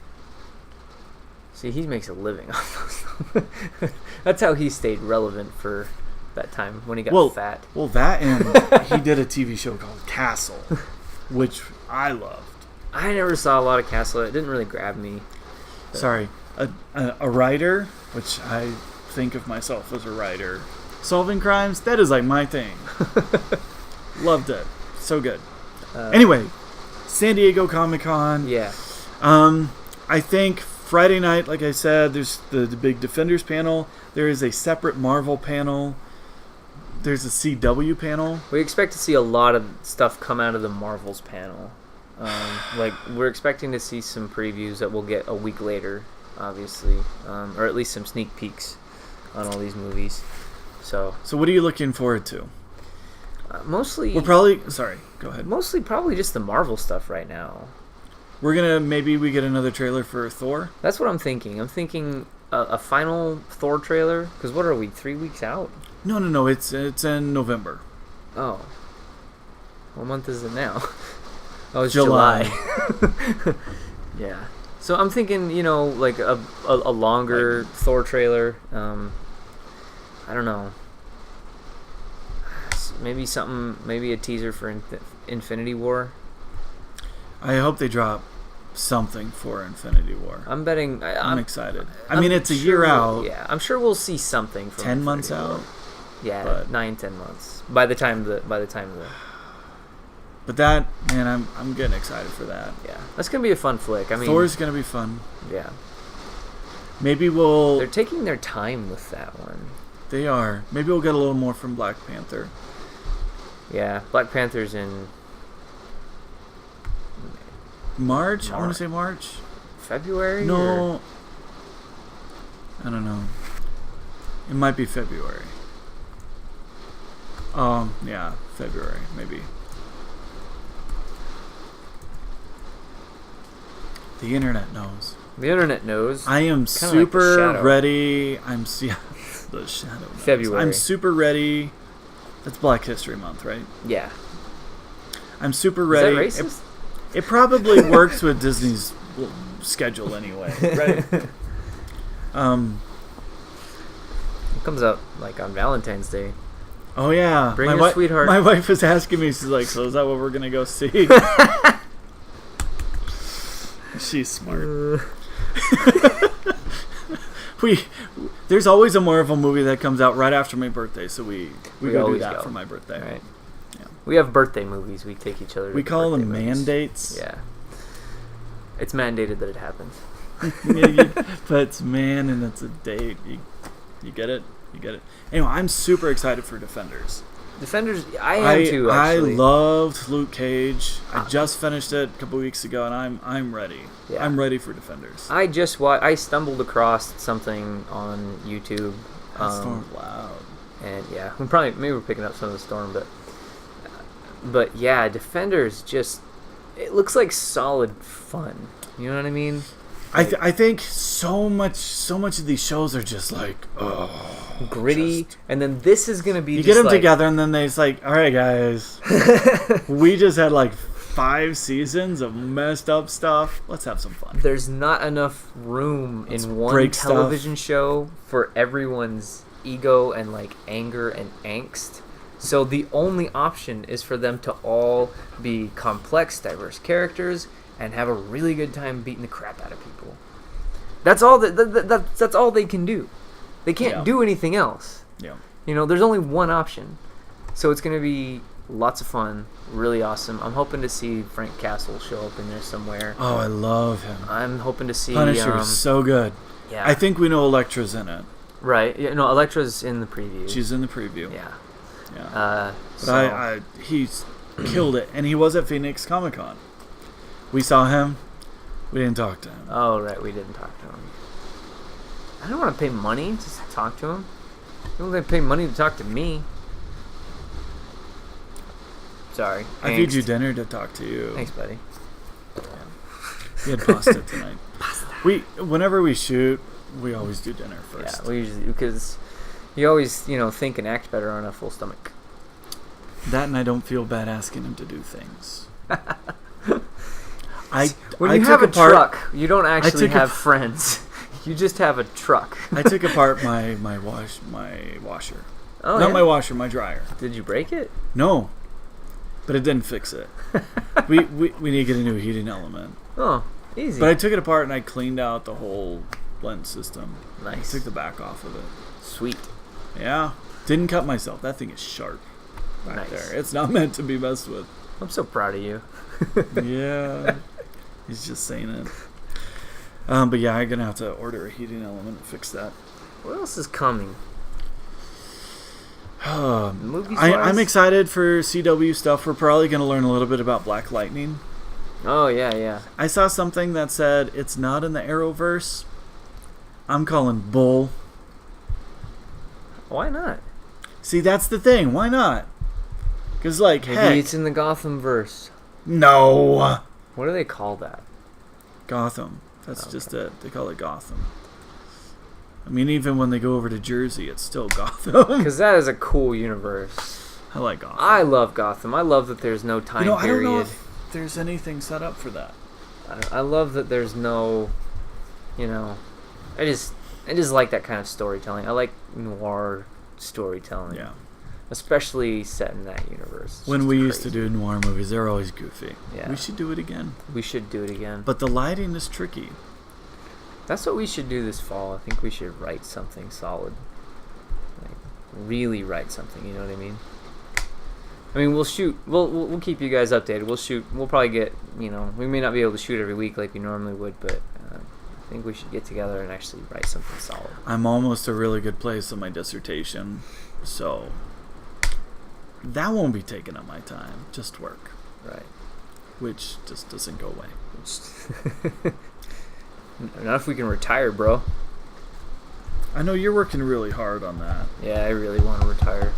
See, he makes a living off those. That's how he stayed relevant for that time when he got fat. Well, that and he did a TV show called Castle, which I loved. I never saw a lot of Castle. It didn't really grab me. Sorry, a writer, which I think of myself as a writer, solving crimes, that is like my thing. Loved it. So good. Anyway, San Diego Comic-Con. Yeah. I think Friday night, like I said, there's the big Defenders panel. There is a separate Marvel panel. There's a CW panel. We expect to see a lot of stuff come out of the Marvels panel. Like we're expecting to see some previews that we'll get a week later, obviously, or at least some sneak peeks on all these movies. So what are you looking forward to? Mostly, we're probably go ahead. Mostly, probably just the Marvel stuff right now. We're gonna maybe we get another trailer for Thor. That's what I'm thinking. I'm thinking a final Thor trailer. Because what are we? 3 weeks out? No. It's in November. Oh, what month is it now? Oh, it's July. Yeah. So I'm thinking, like a longer Thor trailer. I don't know. Maybe a teaser for Infinity War. I hope they drop something for Infinity War. I'm betting. I'm excited. I mean, it's a year out. Yeah, I'm sure we'll see something from 10 months Infinity out. War. Yeah, 9-10 months. By the time the. But that, man, I'm getting excited for that. Yeah, that's gonna be a fun flick. I mean, Thor's gonna be fun. Yeah. Maybe we'll. They're taking their time with that one. They are. Maybe we'll get a little more from Black Panther. Yeah, Black Panther's in March. I want to say March. February? No. Or? I don't know. It might be February. Yeah, February, maybe. The internet knows. The internet knows. I am super ready. The shadow knows. February. I'm super ready. That's Black History Month, right? Yeah. I'm super ready. Is that racist? It probably works with Disney's schedule anyway, right? It comes out like on Valentine's Day. Oh yeah. Bring your sweetheart. My wife was asking me, she's like, so is that what we're gonna go see? She's smart. There's always a Marvel movie that comes out right after my birthday, so we go do that for my birthday. Right. Yeah. We have birthday movies. We take each other to we call them movies. mandates. Yeah. It's mandated that it happens. But it's man and it's a date. You get it? You get it. Anyway, I'm super excited for Defenders. Defenders, I am too. I Actually, loved Luke Cage. I just finished it a couple weeks ago, and I'm ready. Yeah. I'm ready for Defenders. I stumbled across something on YouTube. That storm's loud. And yeah, maybe we're picking up some of the storm, but yeah, Defenders just, it looks like solid fun. You know what I mean? Like, I think so much of these shows are just like gritty, and then this is gonna be. You just get them like, together, and then they's like, all right, guys, we just had like 5 seasons of messed up stuff. Let's have some fun. There's not enough room in one break television show for everyone's ego and like anger and angst. So the only option is for them to all be complex, diverse characters and have a really good time beating the crap out of people. That's all that's all they can do. They can't do anything else. Yeah. You know, there's only one option. So it's going to be lots of fun, really awesome. I'm hoping to see Frank Castle show up in there somewhere. Oh, I love him. I'm hoping to see Punisher is so good. Yeah. I think we know Elektra's in it. Right. Yeah, no, Elektra's in the preview. She's in the preview. Yeah. Yeah. But he's killed it, and he was at Phoenix ComicCon. We saw him. We didn't talk to him. Oh, right. We didn't talk to him. I don't want to pay money just to talk to him. You don't pay money to talk to me. Sorry. I feed you dinner to talk to you. Thanks, buddy. We had pasta tonight. Whenever we shoot, we always do dinner first. Yeah, we usually, because you always, think and act better on a full stomach. That, and I don't feel bad asking him to do things. When you have a truck, you don't actually have friends. You just have a truck. I took apart my washer. Oh, Not my washer, my dryer. Did you break it? No, but it didn't fix it. we need to get a new heating element. Oh, easy. But I took it apart and I cleaned out the whole blend system. Nice. I took the back off of it. Sweet. Yeah. Didn't cut myself. That thing is sharp back there. It's not meant to be messed with. I'm so proud of you. Yeah. He's just saying it. But yeah, I'm going to have to order a heating element and fix that. What else is coming? I'm excited for CW stuff. We're probably going to learn a little bit about Black Lightning. Oh, yeah. I saw something that said it's not in the Arrowverse. I'm calling bull. Why not? See, that's the thing. Why not? Because, Maybe it's in the Gothamverse. No. What do they call that? Gotham. That's just it. They call it Gotham. I mean, even when they go over to Jersey, it's still Gotham. Because that is a cool universe. I like Gotham. I love Gotham. I love that there's no time period. I don't know if there's anything set up for that. I love that there's no, I just like that kind of storytelling. I like noir storytelling. Yeah. Especially set in that universe. It's when we crazy. used to do noir movies, they're always goofy. Yeah. We should do it again. We should do it again. But the lighting is tricky. That's what we should do this fall. I think we should write something solid. Like, really write something, you know what I mean? I mean, we'll shoot. We'll keep you guys updated. We'll shoot. We'll probably get, we may not be able to shoot every week like we normally would, but I think we should get together and actually write something solid. I'm almost a really good place on my dissertation, so that won't be taking up my time. Just work. Right. Which just doesn't go away. Not if we can retire, bro. I know you're working really hard on that. Yeah, I really want to retire.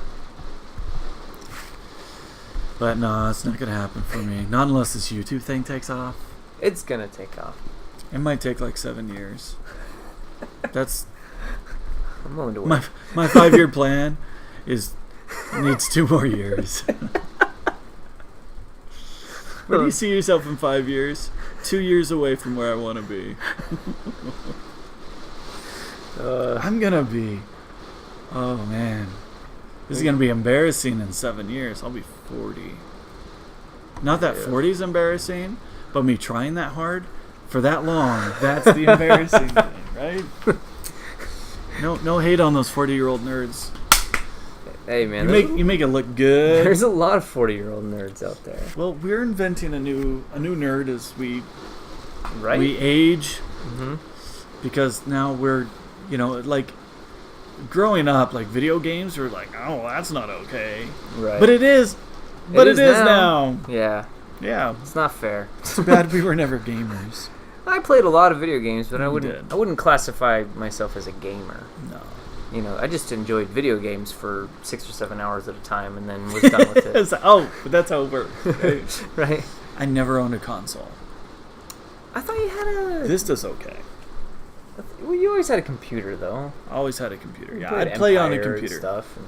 But no, it's not going to happen for me. Not unless this YouTube thing takes off. It's going to take off. It might take like 7 years. That's I'm willing to wait. my 5-year plan needs 2 more years. Where do you see yourself in 5 years? 2 years away from where I want to be. I'm going to be... Oh, man. This is going to be embarrassing in 7 years. I'll be 40. Not that 40 is embarrassing, but me trying that hard for that long, that's the embarrassing thing, right? No hate on those 40-year-old nerds. Hey, man. You make it look good. There's a lot of 40-year-old nerds out there. Well, we're inventing a new nerd as we Right? we age. Mm-hmm. Because now we're, growing up, like video games were like, oh, that's not okay. Right. But it is. But it is now. Yeah. Yeah. It's not fair. Too bad we were never gamers. I played a lot of video games, but I did. wouldn't classify myself as a gamer. No. You know, I just enjoyed video games for 6 or 7 hours at a time, and then was done with it. But that's how it works. Right? Right. I never owned a console. I thought you had a. This okay. Well, you always had a computer, though. I always had a computer. You Yeah, played I'd play on a Empire and computer. stuff. And...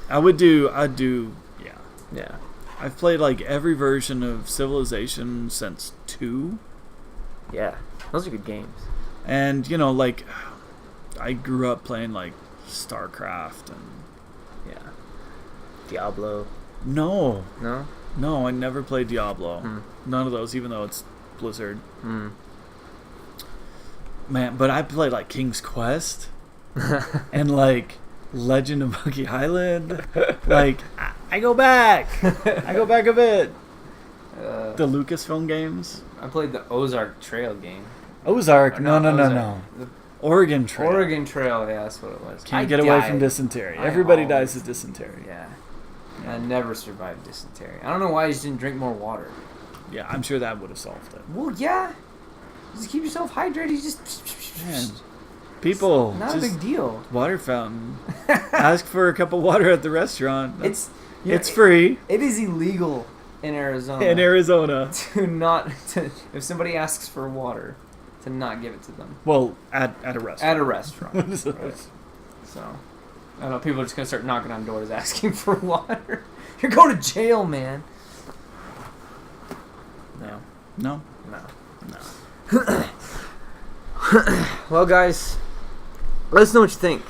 I'd do. Yeah. Yeah. I've played like every version of Civilization since 2. Yeah. Those are good games. And, you know, like, I grew up playing, like, StarCraft and... Yeah. Diablo. No. No? No, I never played Diablo. None of those, even though it's Blizzard. Man, but I played, like, King's Quest. And, like, Legend of Monkey Island. Like, I go back. I go back a bit. The Lucasfilm games. I played the Ozark Trail game. Ozark. No. The Oregon Trail. Oregon Trail, yeah, that's what it was. Can't get away from dysentery. Everybody dies of dysentery. Yeah. I never survived dysentery. I don't know why you just didn't drink more water. Yeah, I'm sure that would have solved it. Well, yeah. Just keep yourself hydrated. You just... Man, people, not just a big deal. Water fountain. Ask for a cup of water at the restaurant. It's free. It is illegal in Arizona. If somebody asks for water, to not give it to them. Well, at a restaurant. At a restaurant. Right. So, I don't know, people are just going to start knocking on doors asking for water. You're going to jail, man. No. Well, guys, let us know what you think.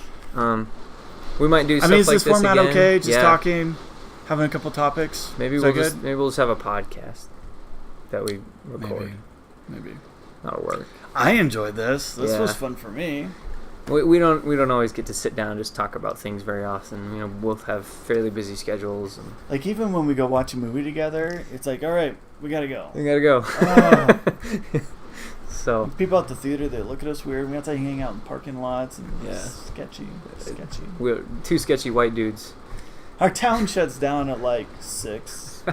We might do stuff like this again. is this format okay? Just yeah. talking, having a couple topics. Maybe we'll just have a podcast that we record. Maybe. That'll work. I enjoyed this. This was fun for me. We don't always get to sit down and just talk about things very often. You know, both have fairly busy schedules. And like even when we go watch a movie together, it's like, all right, we gotta go. We gotta go. Oh. So people at the theater, they look at us weird. We have to hang out in parking lots and sketchy. We're two sketchy white dudes. Our town shuts down at like 6.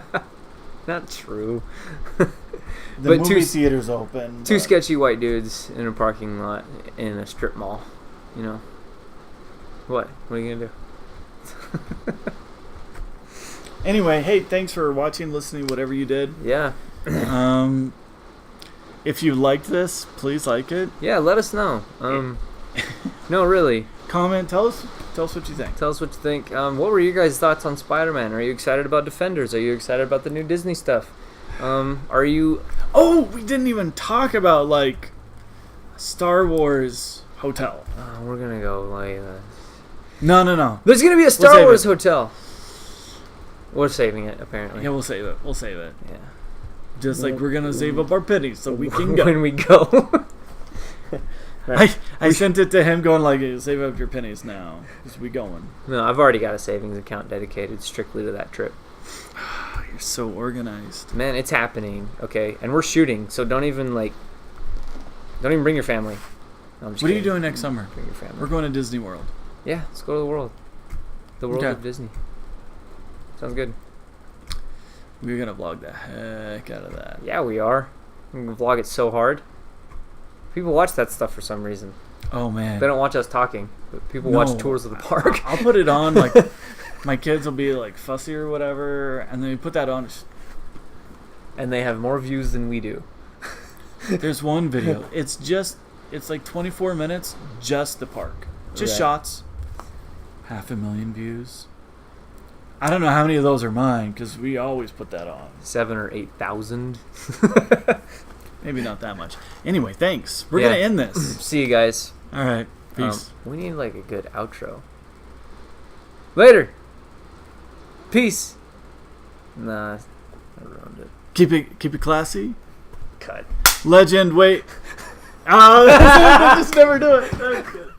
Not true. The movie theater's open. Two sketchy white dudes in a parking lot in a strip mall. You know. What? What are you gonna do? Anyway, hey, thanks for watching, listening, whatever you did. Yeah. If you liked this, please like it. Yeah, let us know. No, really. Comment. Tell us what you think. Tell us what you think. What were your guys' thoughts on SpiderMan? Are you excited about Defenders? Are you excited about the new Disney stuff? Are you... Oh, we didn't even talk about, like, Star Wars Hotel. We're gonna go like... No. There's gonna be a Star Wars Hotel. We're saving it, apparently. Yeah, we'll save it. Yeah. Just like we're gonna save up our pennies so we can go. When we go. Right. I sent it to him going like, save up your pennies now. Because we going. No, I've already got a savings account dedicated strictly to that trip. You're so organized. Man, it's happening, okay? And we're shooting, so don't even bring your family. No, I'm just what kidding. are you doing next summer? Bring your family. We're going to Disney World. Yeah, let's go to the world. The world of Disney. Sounds good. We're going to vlog the heck out of that. Yeah, we are. We're going to vlog it so hard. People watch that stuff for some reason. Oh, man. They don't watch us talking, but people watch tours of the park. I'll put it on, like, my kids will be, like, fussy or whatever, and then we put that on. And they have more views than we do. There's one video. It's like 24 minutes, just the park. Just shots. 500,000 views. I don't know how many of those are mine, because we always put that on. 7,000 or 8,000. Maybe not that much. Anyway, thanks. We're going to end this. See you guys. All right. Peace. We need like a good outro. Later. Peace. Nah, I ruined it. Keep it classy. Cut. Legend, wait. Just never do it.